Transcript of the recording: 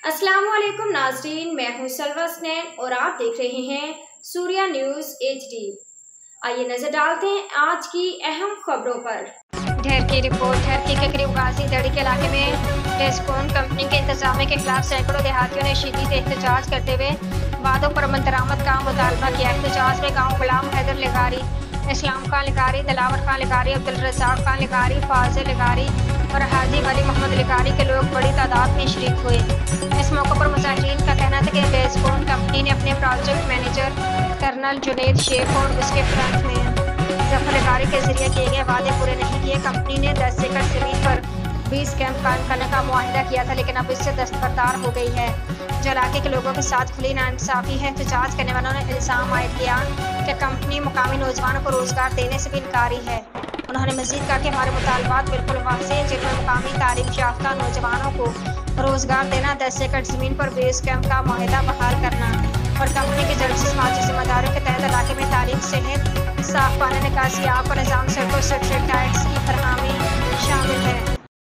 अस्सलामुअलैकुम नाज़रीन, मैं हूं सलवा स्नैन और आप देख रहे हैं सूर्या न्यूज़ HD। आइए नजर डालते हैं आज की अहम खबरों पर। ढेर की रिपोर्ट। ढेरकी के करीब गाजी दड़ी के इलाके में टेस्कोन कंपनी के इंतजामिया के खिलाफ सैकड़ों देहातियों ने शदीद एहतजाज करते हुए वादों पर अमन का मुतालबा किया। एहतजाज में गाँव गुलाम हैदर लिगारी, इस्लाम खान लिगारी, दिलावर खान लिगारी, अब्दुल रज़ाक खान लिगारी, फाजिल लिगारी और हाजी वली मोहम्मद लिगारी के लोग बड़ी तादाद में शरीक हुए। इस मौके पर मुजाहिरीन का कहना था कि टेस्कोन कंपनी ने अपने project manager colonel Junaid Sheikh और उसके फ्रंट में जफर लिगारी के जरिए किए गए वादे पूरे नहीं किए। कंपनी ने 10 एकड़ जमीन पर 20 कैंप कायम करने का मुआहिदा किया था, लेकिन अब इससे दस्तबरदार हो गई है, जो इलाके के लोगों के साथ खुली नाइंसाफी है। एहतजाज करने वालों ने इल्ज़ाम आयद किया कि कंपनी मुकामी नौजवानों को रोजगार देने से भी इनकारी है। उन्होंने मजीद कहा कि हमारे मुतालबात बिल्कुल वाज़ेह हैं, जिनमें मुकामी तालीम याफ्ता नौजवानों को रोजगार देना, 10 एकड़ जमीन पर बेस कैंप का मुआहिदा बहाल करना और कंपनी की जल्द से समाजी जिम्मेदारियों के तहत इलाके में तालीम, सेहत, साफ पानी, निकासी, आब का निज़ाम, सड़कों, स्ट्रीट लाइट्स की फरहमी शामिल है।